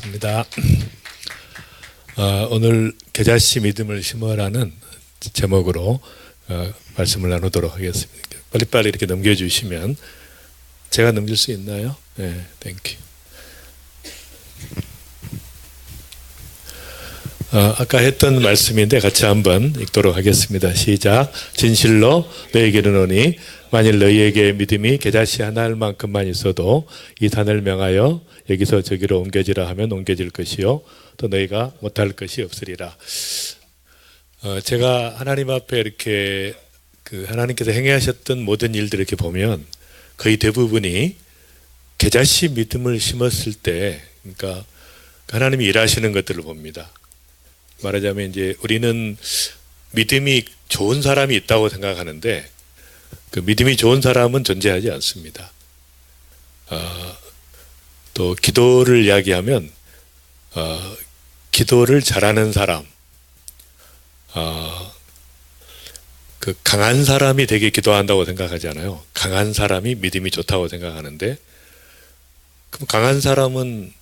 반갑습니다. 오늘 겨자씨 믿음을 심어라는 제목으로 말씀을 나누도록 하겠습니다. 빨리빨리 이렇게 넘겨주시면 제가 넘길 수 있나요? 네, 땡큐. 아까 했던 말씀인데 같이 한번 읽도록 하겠습니다. 시작. 진실로 너희에게 이르노니 만일 너희에게 믿음이 겨자씨 하나 할 만큼만 있어도 이 산을 명하여 여기서 저기로 옮겨지라 하면 옮겨질 것이요 또 너희가 못할 것이 없으리라. 제가 하나님 앞에 이렇게 하나님께서 행하셨던 모든 일들을 이렇게 보면 거의 대부분이 겨자씨 믿음을 심었을 때, 그러니까 하나님이 일하시는 것들을 봅니다. 말하자면 이제 우리는 믿음이 좋은 사람이 있다고 생각하는데 그 믿음이 좋은 사람은 존재하지 않습니다. 또 기도를 이야기하면 기도를 잘하는 사람, 그 강한 사람이 되게 기도한다고 생각하잖아요. 강한 사람이 믿음이 좋다고 생각하는데 그럼 강한 사람은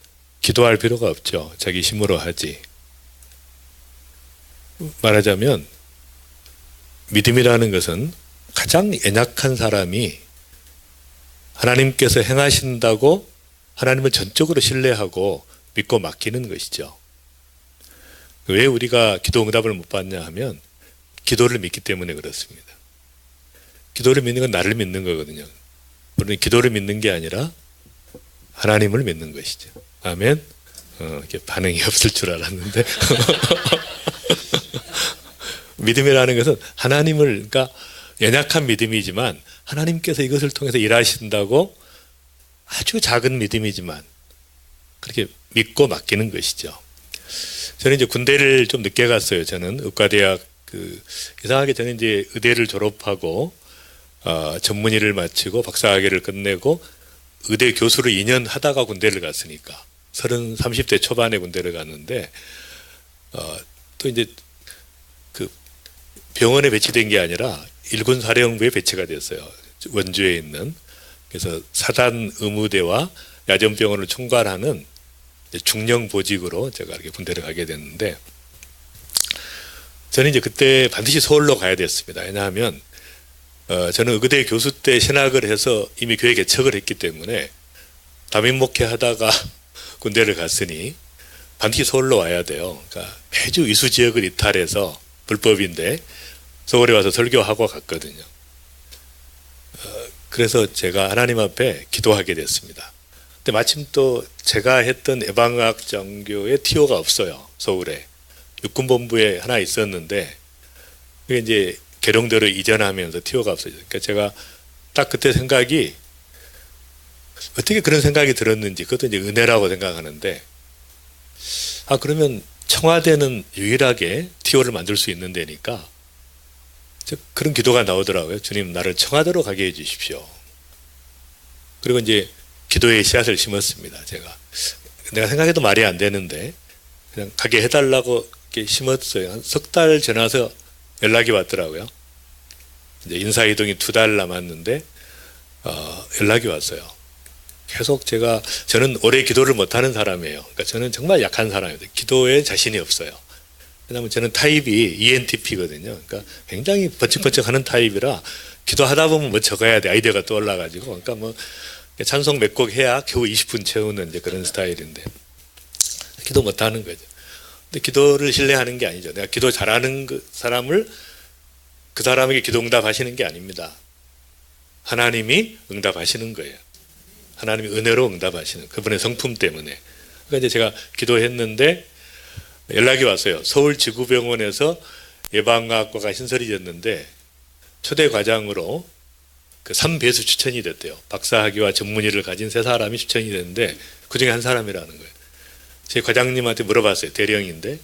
기도할 필요가 없죠. 자기 힘으로 하지. 말하자면 믿음이라는 것은 가장 연약한 사람이 하나님께서 행하신다고 하나님을 전적으로 신뢰하고 믿고 맡기는 것이죠. 왜 우리가 기도 응답을 못 받냐 하면 기도를 믿기 때문에 그렇습니다. 기도를 믿는 건 나를 믿는 거거든요. 물론 기도를 믿는 게 아니라 하나님을 믿는 것이죠. 아멘. 이렇게 반응이 없을 줄 알았는데 믿음이라는 것은 하나님을, 그러니까 연약한 믿음이지만 하나님께서 이것을 통해서 일하신다고 아주 작은 믿음이지만 그렇게 믿고 맡기는 것이죠. 저는 이제 군대를 좀 늦게 갔어요. 저는 의과대학 이상하게 저는 이제 의대를 졸업하고 전문의를 마치고 박사학위를 끝내고 의대 교수를 2년 하다가 군대를 갔으니까 30대 초반에 군대를 갔는데 또 이제 그 병원에 배치된 게 아니라 일군 사령부에 배치가 됐어요. 원주에 있는. 그래서 사단 의무대와 야전병원을 총괄하는 중령 보직으로 제가 이렇게 군대를 가게 됐는데 저는 이제 그때 반드시 서울로 가야 됐습니다. 왜냐하면 저는 의대 교수 때 신학을 해서 이미 교회 개척을 했기 때문에 담임 목회하다가 군대를 갔으니 반드시 서울로 와야 돼요. 그러니까 매주 이수 지역을 이탈해서 불법인데 서울에 와서 설교하고 갔거든요. 그래서 제가 하나님 앞에 기도하게 됐습니다. 근데 마침 또 제가 했던 예방의학 장교에 티오가 없어요. 서울에. 육군본부에 하나 있었는데 그게 이제 계룡대로 이전하면서 티오가 없어요. 그러니까 제가 딱 그때 생각이 어떻게 그런 생각이 들었는지 그것도 이제 은혜라고 생각하는데 그러면 청와대는 유일하게 티오를 만들 수 있는 데니까 그런 기도가 나오더라고요. 주님, 나를 청와대로 가게 해주십시오. 그리고 이제 기도의 씨앗을 심었습니다. 내가 생각해도 말이 안 되는데 그냥 가게 해달라고 이렇게 심었어요. 한 석 달 지나서 연락이 왔더라고요. 이제 인사이동이 2달 남았는데 연락이 왔어요. 계속 저는 오래 기도를 못하는 사람이에요. 그러니까 저는 정말 약한 사람이에요. 기도에 자신이 없어요. 왜냐하면 저는 타입이 ENTP거든요. 그러니까 굉장히 번쩍번쩍하는 타입이라 기도하다 보면 뭐 적어야 돼. 아이디어가 떠올라가지고. 그러니까 뭐 찬송 몇 곡 해야 겨우 20분 채우는 이제 그런 스타일인데 기도 못하는 거죠. 근데 기도를 신뢰하는 게 아니죠. 내가 기도 잘하는 사람을 그 사람에게 기도 응답하시는 게 아닙니다. 하나님이 응답하시는 거예요. 하나님이 은혜로 응답하시는 그분의 성품 때문에. 그러니까 이제 제가 기도했는데 연락이 왔어요. 서울지구병원에서 예방학과가 신설이 됐는데 초대 과장으로 그 3배수 추천이 됐대요. 박사학위와 전문의를 가진 3사람이 추천이 됐는데 그중에 한 사람이라는 거예요. 제 과장님한테 물어봤어요. 대령인데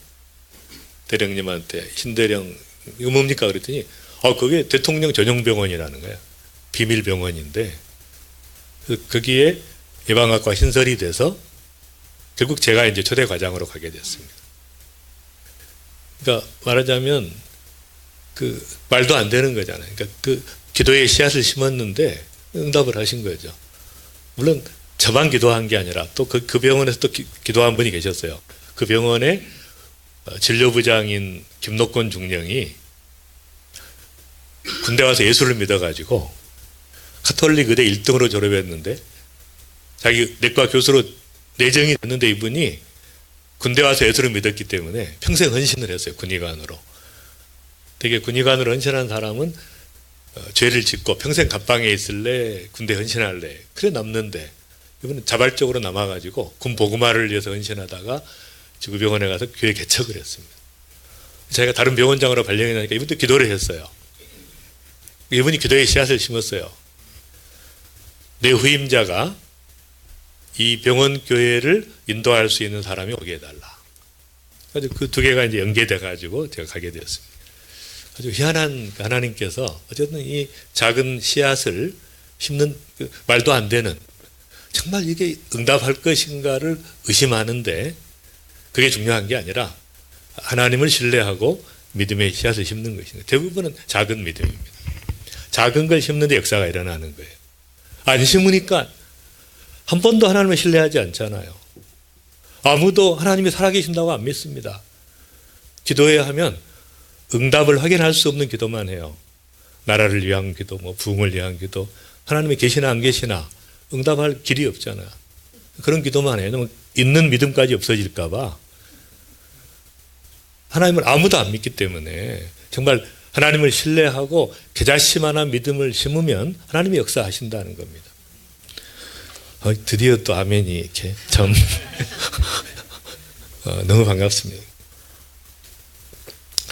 대령님한테 신대령 이거 뭡니까 그랬더니 그게 대통령 전용 병원이라는 거예요. 비밀 병원인데 거기에 예방학과 신설이 돼서 결국 제가 이제 초대 과장으로 가게 됐습니다. 그러니까 말하자면 말도 안 되는 거잖아요. 그러니까 기도의 씨앗을 심었는데 응답을 하신 거죠. 물론 저만 기도한 게 아니라 또 그 병원에서 또 기도한 분이 계셨어요. 그 병원의 진료부장인 김노권 중령이 군대 와서 예수를 믿어가지고 카톨릭 의대 1등으로 졸업했는데 자기 내과 교수로 내정이 됐는데 이분이 군대 와서 예수를 믿었기 때문에 평생 헌신을 했어요. 군의관으로. 되게 군의관으로 헌신한 사람은 죄를 짓고 평생 갑방에 있을래 군대 헌신할래 그래 남는데 이분은 자발적으로 남아가지고 군 보그마를 위해서 헌신하다가 지구병원에 가서 교회 개척을 했습니다. 자기가 다른 병원장으로 발령이 나니까 이분도 기도를 했어요. 이분이 기도의 씨앗을 심었어요. 내 후임자가 이 병원 교회를 인도할 수 있는 사람이 오게 해달라. 그래서 그 두 개가 이제 연계돼가지고 제가 가게 되었습니다. 아주 희한한 하나님께서 어쨌든 이 작은 씨앗을 심는 말도 안 되는 정말 이게 응답할 것인가를 의심하는데 그게 중요한 게 아니라 하나님을 신뢰하고 믿음의 씨앗을 심는 것입니다. 대부분은 작은 믿음입니다. 작은 걸 심는데 역사가 일어나는 거예요. 안 심으니까 한 번도 하나님을 신뢰하지 않잖아요. 아무도 하나님이 살아계신다고 안 믿습니다. 기도해야 하면 응답을 확인할 수 없는 기도만 해요. 나라를 위한 기도, 부흥을 위한 기도, 하나님이 계시나 안 계시나 응답할 길이 없잖아요. 그런 기도만 해요. 있는 믿음까지 없어질까 봐. 하나님을 아무도 안 믿기 때문에 정말 하나님을 신뢰하고 계자씨만한 믿음을 심으면 하나님이 역사하신다는 겁니다. 드디어 또 아멘이 이렇게 참 너무 반갑습니다.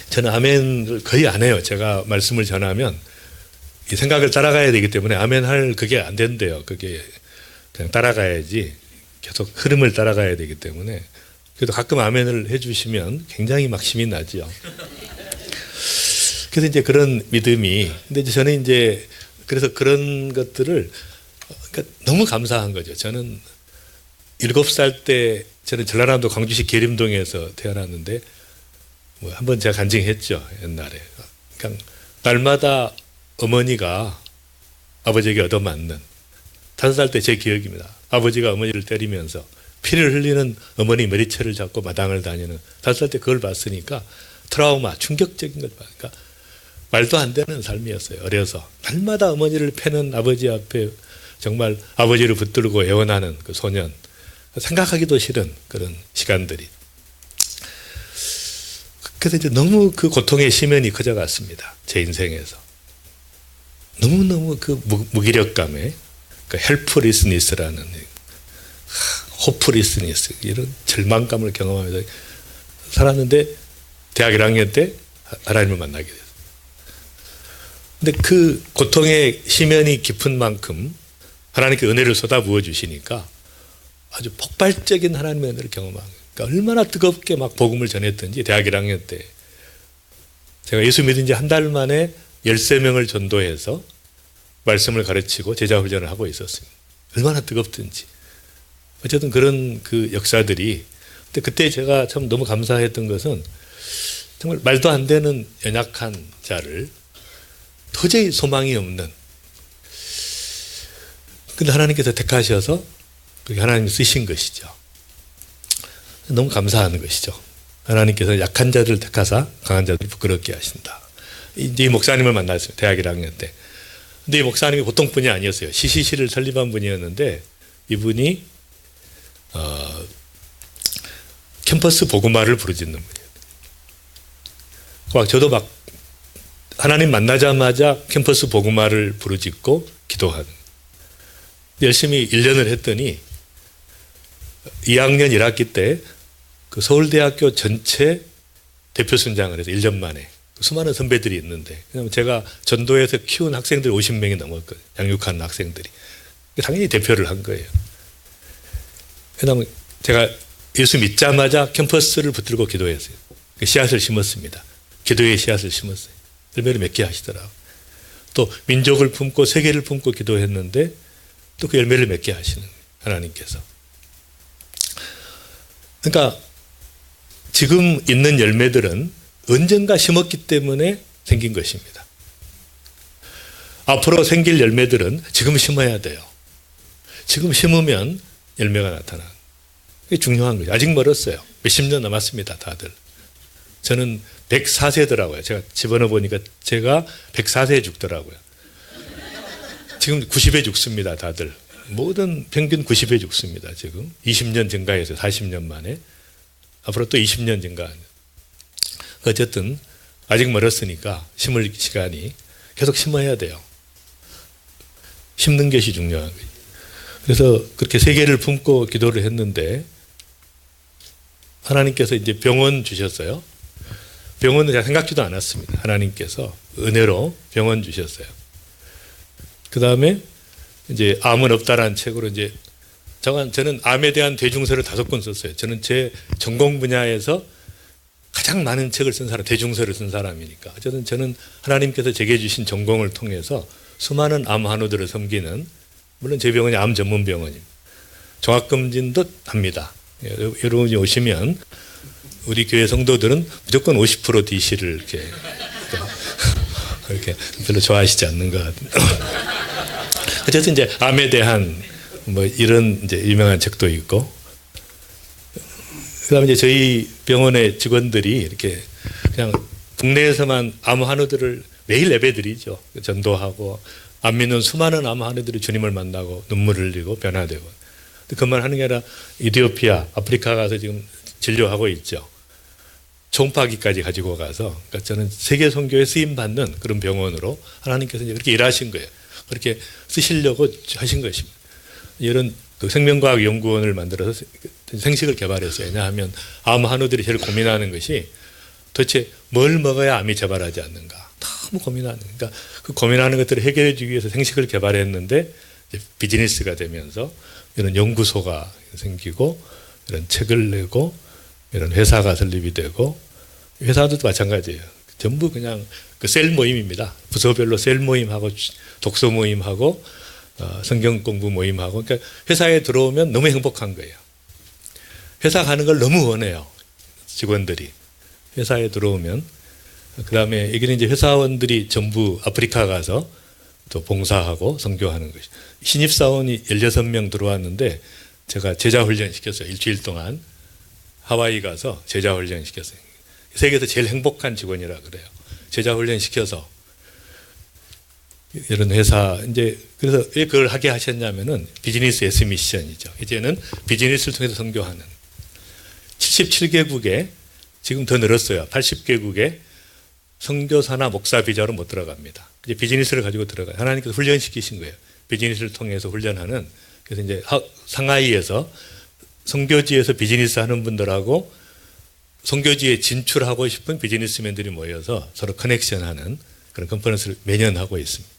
저는 아멘을 거의 안 해요. 제가 말씀을 전하면 이 생각을 따라가야 되기 때문에 아멘 할 그게 안 된대요. 그게 그냥 따라가야지 계속 흐름을 따라가야 되기 때문에 그래도 가끔 아멘을 해주시면 굉장히 막 힘이 나죠. 그래서 이제 그런 믿음이 근데 이제 저는 이제 그래서 그런 것들을 그러니까 너무 감사한 거죠. 저는 7살 때 저는 전라남도 광주시 계림동에서 태어났는데 한번 제가 간증했죠. 옛날에. 그러니까 날마다 어머니가 아버지에게 얻어맞는 5살 때 제 기억입니다. 아버지가 어머니를 때리면서 피를 흘리는 어머니 머리채를 잡고 마당을 다니는 5살 때 그걸 봤으니까 트라우마, 충격적인 걸 봤으니까 말도 안 되는 삶이었어요. 어려서. 날마다 어머니를 패는 아버지 앞에 정말 아버지를 붙들고 애원하는 그 소년. 생각하기도 싫은 그런 시간들이. 그래서 이제 너무 그 고통의 심연이 커져갔습니다. 제 인생에서. 너무너무 그 무기력감에 그 헬프리스니스라는 호프리스니스 이런 절망감을 경험하면서 살았는데 대학 1학년 때 하나님을 만나게 됐어요. 근데 그 고통의 심연이 깊은 만큼 하나님께 은혜를 쏟아부어 주시니까 아주 폭발적인 하나님의 은혜를 경험한 거예요. 그러니까 얼마나 뜨겁게 막 복음을 전했든지 대학 1학년 때 제가 예수 믿은 지 한 달 만에 13명을 전도해서 말씀을 가르치고 제자 훈련을 하고 있었습니다. 얼마나 뜨겁든지. 어쨌든 그런 그 역사들이 근데 그때 제가 참 너무 감사했던 것은 정말 말도 안 되는 연약한 자를 도저히 소망이 없는 근데 하나님께서 택하셔서 하나님이 쓰신 것이죠. 너무 감사하는 것이죠. 하나님께서 약한 자들을 택하사 강한 자들을 부끄럽게 하신다. 이제 이 목사님을 만났어요. 대학 1학년 때. 근데 이 목사님이 보통 분이 아니었어요. CCC를 설립한 분이었는데 이분이 캠퍼스 복음화를 부르짖는 분이에요. 막 저도 막 하나님 만나자마자 캠퍼스 복음화를 부르짖고 기도하는 열심히 1년을 했더니 2학년 1학기 때 그 서울대학교 전체 대표 순장을 해서 1년 만에 수많은 선배들이 있는데 제가 전도에서 키운 학생들이 50명이 넘었거든요. 양육하는 학생들이. 당연히 대표를 한 거예요. 왜냐하면 제가 예수 믿자마자 캠퍼스를 붙들고 기도했어요. 씨앗을 심었습니다. 기도의 씨앗을 심었어요. 열매를 맺게 하시더라고요. 또 민족을 품고 세계를 품고 기도했는데 또 그 열매를 맺게 하시는 거예요. 하나님께서. 그러니까 지금 있는 열매들은 언젠가 심었기 때문에 생긴 것입니다. 앞으로 생길 열매들은 지금 심어야 돼요. 지금 심으면 열매가 나타나. 그게 중요한 거죠. 아직 멀었어요. 몇십 년 남았습니다, 다들. 저는 104세더라고요. 제가 집어넣어 보니까 제가 104세에 죽더라고요. 지금 90에 죽습니다, 다들. 모든 평균 90에 죽습니다, 지금. 20년 증가해서 40년 만에. 앞으로 또 20년 증가. 어쨌든 아직 멀었으니까 심을 시간이 계속 심어야 돼요. 심는 것이 중요한 거예요. 그래서 그렇게 세계를 품고 기도를 했는데 하나님께서 이제 병원 주셨어요. 병원은 제가 생각지도 않았습니다. 하나님께서 은혜로 병원 주셨어요. 그 다음에 이제 암은 없다라는 책으로 이제 저는 암에 대한 대중서를 5권 썼어요. 저는 제 전공 분야에서 가장 많은 책을 쓴 사람, 대중서를 쓴 사람이니까. 어쨌든 저는 하나님께서 제게 주신 전공을 통해서 수많은 암 환우들을 섬기는, 물론 제 병원이 암 전문 병원입니다. 종합검진도 합니다. 여러분이 오시면 우리 교회 성도들은 무조건 50% DC를 이렇게 별로 좋아하시지 않는 것 같아요. 어쨌든 이제 암에 대한 뭐 이런 이제 유명한 책도 있고, 그다음에 이제 저희 병원의 직원들이 이렇게 그냥 국내에서만 암 환우들을 매일 예배드리죠. 전도하고 안 믿는 수많은 암 환우들이 주님을 만나고 눈물을 흘리고 변화되고. 그만 하는 게 아니라 이디오피아, 아프리카 가서 지금 진료하고 있죠. 총파기까지 가지고 가서, 그러니까 저는 세계 선교에 쓰임 받는 그런 병원으로 하나님께서 이제 그렇게 일하신 거예요. 그렇게 쓰시려고 하신 것입니다. 이런 그 생명과학 연구원을 만들어서 생식을 개발했어요. 왜냐하면 암 환우들이 제일 고민하는 것이 도대체 뭘 먹어야 암이 재발하지 않는가. 너무 고민하는. 그러니까 그 고민하는 것들을 해결해 주기 위해서 생식을 개발했는데 이제 비즈니스가 되면서 이런 연구소가 생기고 이런 책을 내고 이런 회사가 설립이 되고, 회사도 마찬가지예요. 전부 그냥 그 셀 모임입니다. 부서별로 셀 모임하고 독서 모임하고 성경 공부 모임하고. 그러니까 회사에 들어오면 너무 행복한 거예요. 회사 가는 걸 너무 원해요. 직원들이 회사에 들어오면. 그다음에 여기는 이제 회사원들이 전부 아프리카 가서 또 봉사하고 선교하는 것이. 신입사원이 16명 들어왔는데 제가 제자훈련 시켰어요. 일주일 동안 하와이 가서 제자훈련 시켰어요. 세계에서 제일 행복한 직원이라 그래요. 제자훈련 시켜서 이런 회사, 이제 그래서 왜 그걸 하게 하셨냐면은 비즈니스 S 미션이죠. 이제는 비즈니스를 통해서 선교하는 77개국에 지금 더 늘었어요. 80개국에 선교사나 목사 비자로 못 들어갑니다. 이제 비즈니스를 가지고 들어가요. 하나님께서 훈련시키신 거예요. 비즈니스를 통해서 훈련하는. 그래서 이제 상하이에서 선교지에서 비즈니스 하는 분들하고 선교지에 진출하고 싶은 비즈니스맨들이 모여서 서로 커넥션하는 그런 컨퍼런스를 매년 하고 있습니다.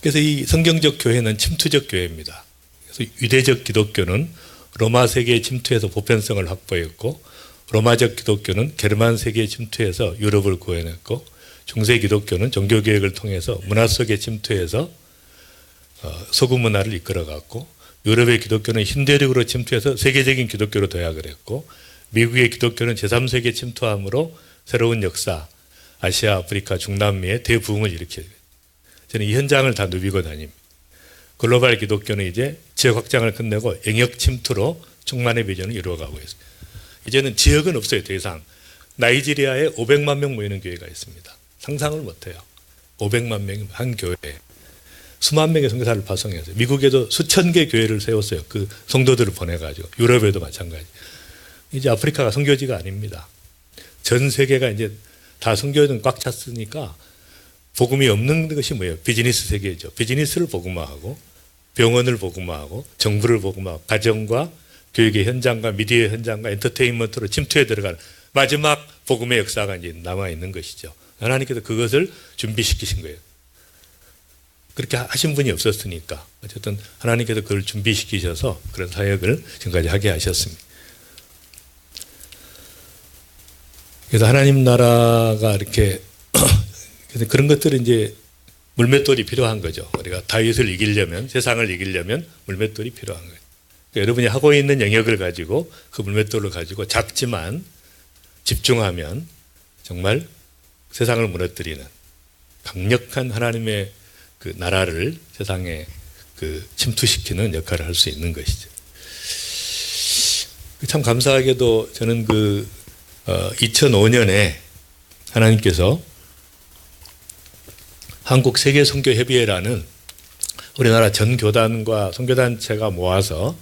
그래서 이 성경적 교회는 침투적 교회입니다. 그래서 유대적 기독교는 로마 세계의 침투에서 보편성을 확보했고, 로마적 기독교는 게르만 세계의 침투에서 유럽을 구해냈고, 중세 기독교는 종교 개혁을 통해서 문화 속의 침투에서 서구 문화를 이끌어갔고, 유럽의 기독교는 힌두교로 침투해서 세계적인 기독교로 도약을 했고, 미국의 기독교는 제3세계 침투함으로 새로운 역사, 아시아, 아프리카, 중남미의 대부흥을 일으켜요. 저는 이 현장을 다 누비고 다닙니다. 글로벌 기독교는 이제 지역 확장을 끝내고 영역 침투로 충만의 비전을 이루어가고 있습니다. 이제는 지역은 없어요, 더 이상. 나이지리아에 500만 명 모이는 교회가 있습니다. 상상을 못해요. 500만 명이 한 교회에. 수만 명의 선교사를 파송했어요. 미국에도 수천 개 교회를 세웠어요. 그 성도들을 보내가지고. 유럽에도 마찬가지. 이제 아프리카가 선교지가 아닙니다. 전 세계가 이제 다 선교는 꽉 찼으니까 복음이 없는 것이 뭐예요? 비즈니스 세계죠. 비즈니스를 복음화하고 병원을 복음화하고 정부를 복음화하고 가정과 교육의 현장과 미디어의 현장과 엔터테인먼트로 침투해 들어가는 마지막 복음의 역사가 이제 남아있는 것이죠. 하나님께서 그것을 준비시키신 거예요. 그렇게 하신 분이 없었으니까 어쨌든 하나님께서 그걸 준비시키셔서 그런 사역을 지금까지 하게 하셨습니다. 그래서 하나님 나라가 이렇게 그래서 그런 것들은 이제 물맷돌이 필요한 거죠. 우리가 다윗을 이기려면, 세상을 이기려면 물맷돌이 필요한 거예요. 그러니까 여러분이 하고 있는 영역을 가지고 그 물맷돌을 가지고 작지만 집중하면 정말 세상을 무너뜨리는 강력한 하나님의 그 나라를 세상에 그 침투시키는 역할을 할 수 있는 것이죠. 참 감사하게도 저는 2005년에 하나님께서 한국 세계선교협의회라는 우리나라 전 교단과 선교단체가 모아서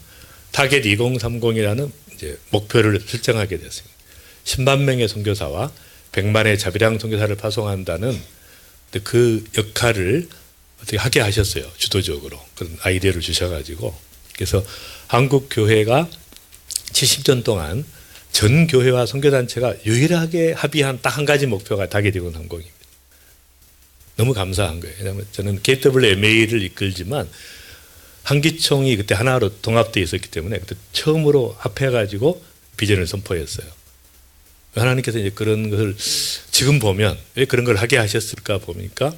타겟 2030이라는 이제 목표를 설정하게 됐습니다. 10만 명의 선교사와 100만의 자비랑 선교사를 파송한다는 그 역할을 어떻게 하게 하셨어요. 주도적으로. 그런 아이디어를 주셔가지고. 그래서 한국 교회가 70년 동안 전 교회와 선교단체가 유일하게 합의한 딱 한 가지 목표가 타겟 2030입니다. 너무 감사한 거예요. 왜냐하면 저는 KWMA를 이끌지만 한기총이 그때 하나로 통합되어 있었기 때문에 그때 처음으로 합해가지고 비전을 선포했어요. 하나님께서 이제 그런 것을 지금 보면 왜 그런 걸 하게 하셨을까 보니까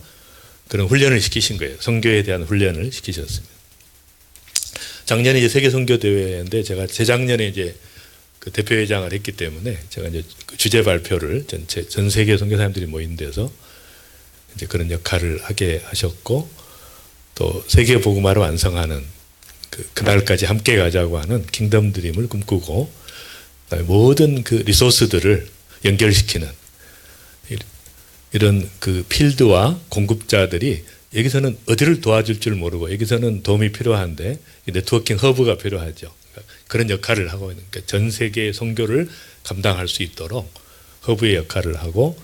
그런 훈련을 시키신 거예요. 선교에 대한 훈련을 시키셨습니다. 작년에 이제 세계 선교 대회인데 제가 재작년에 이제 그 대표회장을 했기 때문에 제가 이제 주제 발표를 전 세계 선교사님들이 모인 데서 이제 그런 역할을 하게 하셨고 또 세계 복음화를 완성하는 그날까지 함께 가자고 하는 킹덤 드림을 꿈꾸고 모든 그 리소스들을 연결시키는 이런 그 필드와 공급자들이 여기서는 어디를 도와줄 줄 모르고 여기서는 도움이 필요한데 네트워킹 허브가 필요하죠. 그러니까 그런 역할을 하고 있는 그러니까 전 세계의 선교를 감당할 수 있도록 허브의 역할을 하고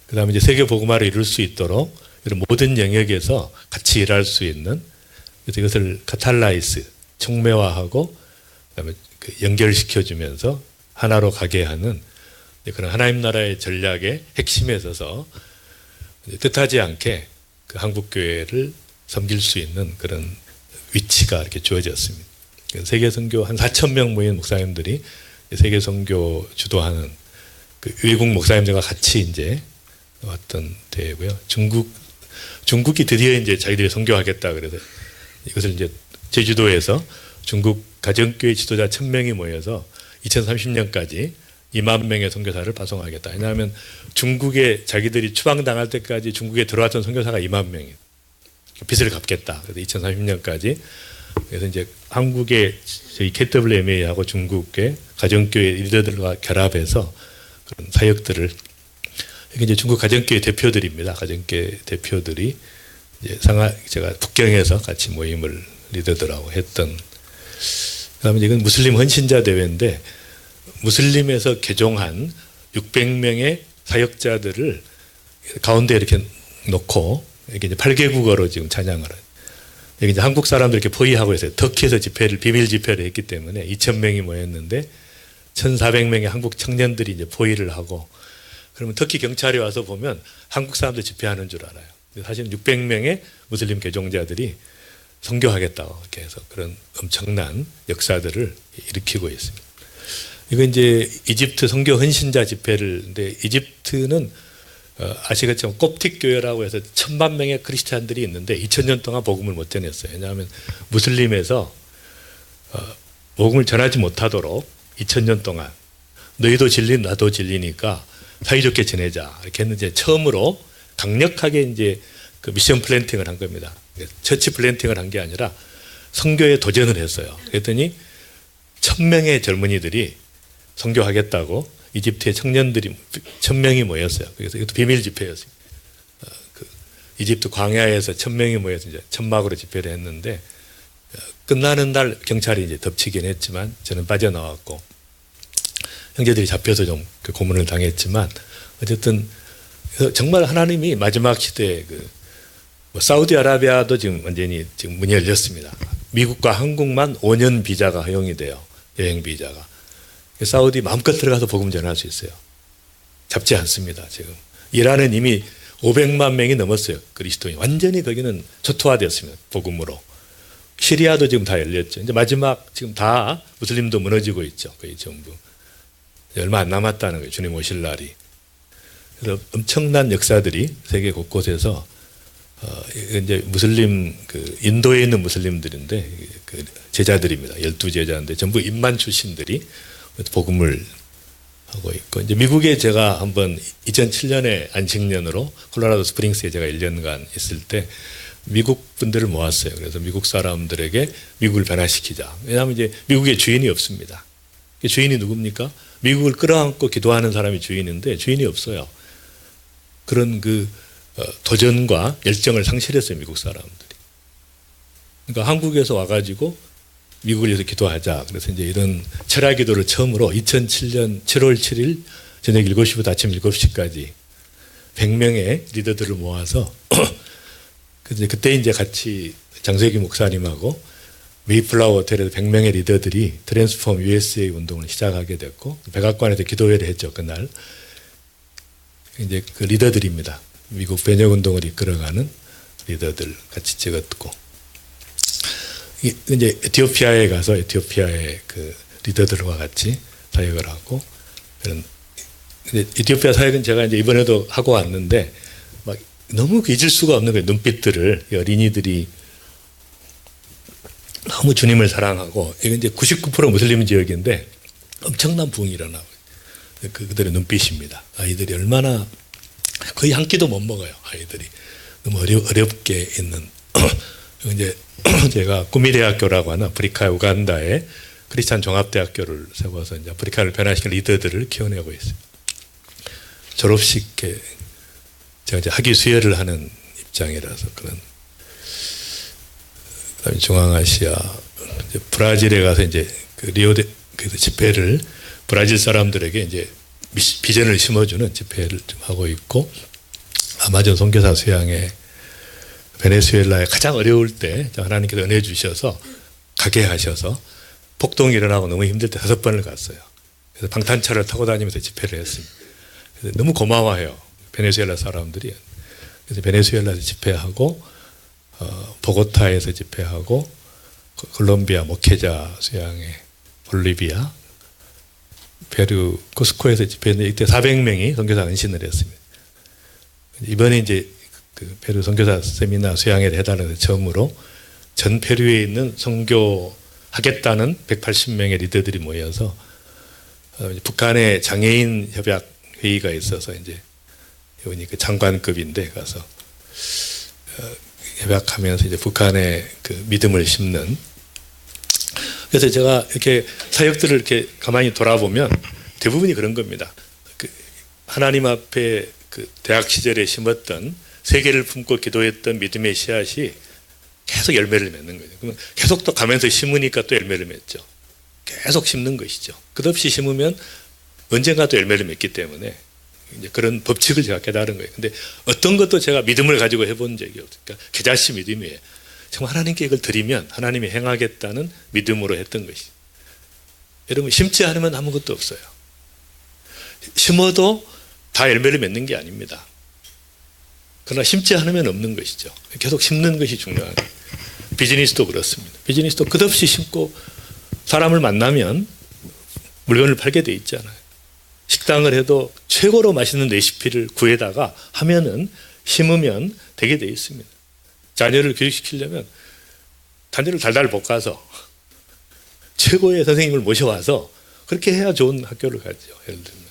그다음에 이제 세계 복음화를 이룰 수 있도록 이런 모든 영역에서 같이 일할 수 있는 그래서 이것을 카탈라이스 촉매화하고 그다음에 연결시켜주면서 하나로 가게 하는 그런 하나님 나라의 전략의 핵심에 서서 뜻하지 않게 그 한국 교회를 섬길 수 있는 그런 위치가 이렇게 주어졌습니다. 세계 선교 한 4,000명 모인 목사님들이 세계 선교 주도하는 그 외국 목사님들과 같이 이제 왔던 대회고요. 중국이 드디어 이제 자기들이 선교하겠다 그래서 이것을 이제 제주도에서 중국 가정교회 지도자 1,000명이 모여서 2030년까지 2만 명의 선교사를 파송하겠다. 왜냐하면 중국에 자기들이 추방당할 때까지 중국에 들어왔던 선교사가 2만 명이에요. 빚을 갚겠다. 그래서 2030년까지 그래서 이제 한국의 저희 KWMA하고 중국의 가정교회 리더들과 결합해서 그런 사역들을 이게 이제 중국 가정교회 대표들입니다. 가정교회 대표들이 이제 제가 북경에서 같이 모임을 리더들하고 했던. 그다음에 이건 무슬림 헌신자 대회인데 무슬림에서 개종한 600명의 사역자들을 가운데 이렇게 놓고 이게 이제 8개국어로 지금 찬양을 해요. 여기 이제 한국 사람들 이렇게 포위하고 있어요. 터키에서 비밀 집회를 했기 때문에 2,000명이 모였는데 1,400명의 한국 청년들이 이제 포위를 하고 그러면 터키 경찰이 와서 보면 한국 사람들 집회하는 줄 알아요. 사실 600명의 무슬림 개종자들이 선교하겠다고 이렇게 해서 그런 엄청난 역사들을 일으키고 있습니다. 이거 이제 이집트 선교 헌신자 집회를 근데 이집트는 아시겠지만 콥틱 교회라고 해서 1,000만 명의 크리스찬들이 있는데 2000년 동안 복음을 못 전했어요. 왜냐하면 무슬림에서 복음을 전하지 못하도록 2000년 동안 너희도 진리 나도 진리니까 사이좋게 지내자 이렇게 했는데 처음으로 강력하게 이제 그 미션 플랜팅을 한 겁니다. 처치 플랜팅을 한 게 아니라 선교에 도전을 했어요. 그랬더니 1,000명의 젊은이들이 선교하겠다고 이집트의 청년들이 1,000명이 모였어요. 그래서 이것도 비밀 집회였어요. 이집트 광야에서 1,000명이 모여서 이제 천막으로 집회를 했는데 끝나는 날 경찰이 이제 덮치긴 했지만 저는 빠져나왔고 형제들이 잡혀서 좀 그 고문을 당했지만 어쨌든 정말 하나님이 마지막 시대에 사우디아라비아도 지금 완전히 지금 문이 열렸습니다. 미국과 한국만 5년 비자가 허용이 돼요. 여행 비자가. 사우디 마음껏 들어가서 복음 전할 수 있어요. 잡지 않습니다. 지금 이란은 이미 500만 명이 넘었어요. 그리스도인 완전히 거기는 초토화되었습니다. 복음으로. 시리아도 지금 다 열렸죠. 이제 마지막 지금 다 무슬림도 무너지고 있죠. 거의 전부. 얼마 안 남았다는 거예요. 주님 오실 날이. 그래서 엄청난 역사들이 세계 곳곳에서 이제 무슬림 인도에 있는 무슬림들인데 그 제자들입니다. 12제자인데 전부 임만 출신들이 복음을 하고 있고 이제 미국에 제가 한번 2007년에 안식년으로 콜로라도 스프링스에 제가 1년간 있을 때 미국 분들을 모았어요. 그래서 미국 사람들에게 미국을 변화시키자. 왜냐하면 이제 미국에 주인이 없습니다. 주인이 누굽니까? 미국을 끌어안고 기도하는 사람이 주인인데 주인이 없어요. 그런 도전과 열정을 상실했어요, 미국 사람들이. 그러니까 한국에서 와가지고 미국을 위해서 기도하자. 그래서 이제 이런 철야 기도를 처음으로 2007년 7월 7일 저녁 7시부터 아침 7시까지 100명의 리더들을 모아서 그때 이제 같이 장세기 목사님하고 메이플라워 호텔에서 100명의 리더들이 트랜스폼 USA 운동을 시작하게 됐고 백악관에서 기도회를 했죠. 그날 이제 그 리더들입니다. 미국 변혁 운동을 이끌어가는 리더들 같이 찍었고 이제 에티오피아에 가서 에티오피아의 그 리더들과 같이 사역을 하고 그런 에티오피아 사역은 제가 이제 이번에도 하고 왔는데 막 너무 잊을 수가 없는 거예요. 눈빛들을 어린이들이 너무 주님을 사랑하고 이건 이제 99% 무슬림 지역인데 엄청난 부흥이 일어나고 그들의 눈빛입니다. 아이들이 얼마나 거의 한 끼도 못 먹어요. 아이들이 너무 어렵게 있는 이제 제가 구미대학교라고 하는 아프리카 우간다에 크리스찬 종합대학교를 세워서 이제 아프리카를 변화시킨 리더들을 키워내고 있어요. 졸업식 제가 이제 학위 수여를 하는 입장이라서 그런. 그다음에 중앙아시아 이제 브라질에 가서 이제 그 리오데 그 집회를 브라질 사람들에게 이제 비전을 심어주는 집회를 좀 하고 있고 아마존 선교사 수양에 베네수엘라에 가장 어려울 때 하나님께서 은혜 주셔서 가게 하셔서 폭동이 일어나고 너무 힘들 때 5번을 갔어요. 그래서 방탄차를 타고 다니면서 집회를 했습니다. 그래서 너무 고마워해요. 베네수엘라 사람들이. 그래서 베네수엘라에서 집회하고 보고타에서 집회하고 콜롬비아 모케자 수양회 볼리비아 페루 쿠스코에서 집회했는데 이때 400명이 선교사 은신을 했습니다. 이번에 이제 그 페루 선교사 세미나 수양회를 해달라는 처음으로 전 페루에 있는 선교하겠다는 180명의 리더들이 모여서 북한의 장애인 협약 회의가 있어서 이제 이분이 그 장관급인데 가서 협약하면서 이제 북한의 그 믿음을 심는. 그래서 제가 이렇게 사역들을 이렇게 가만히 돌아보면 대부분이 그런 겁니다. 그 하나님 앞에 그 대학 시절에 심었던 세계를 품고 기도했던 믿음의 씨앗이 계속 열매를 맺는 거죠. 그러면 계속 또 가면서 심으니까 또 열매를 맺죠. 계속 심는 것이죠. 끝없이 심으면 언젠가 또 열매를 맺기 때문에 이제 그런 법칙을 제가 깨달은 거예요. 근데 어떤 것도 제가 믿음을 가지고 해본 적이 없어요. 그러니까 겨자씨 믿음이에요. 정말 하나님께 이걸 드리면 하나님이 행하겠다는 믿음으로 했던 것이죠. 여러분 심지 않으면 아무것도 없어요. 심어도 다 열매를 맺는 게 아닙니다. 그러나 심지 않으면 없는 것이죠. 계속 심는 것이 중요한 거예요. 비즈니스도 그렇습니다. 비즈니스도 끝없이 심고 사람을 만나면 물건을 팔게 돼 있잖아요. 식당을 해도 최고로 맛있는 레시피를 구해다가 하면은 심으면 되게 돼 있습니다. 자녀를 교육시키려면 자녀를 달달 볶아서 최고의 선생님을 모셔와서 그렇게 해야 좋은 학교를 가죠. 예를 들면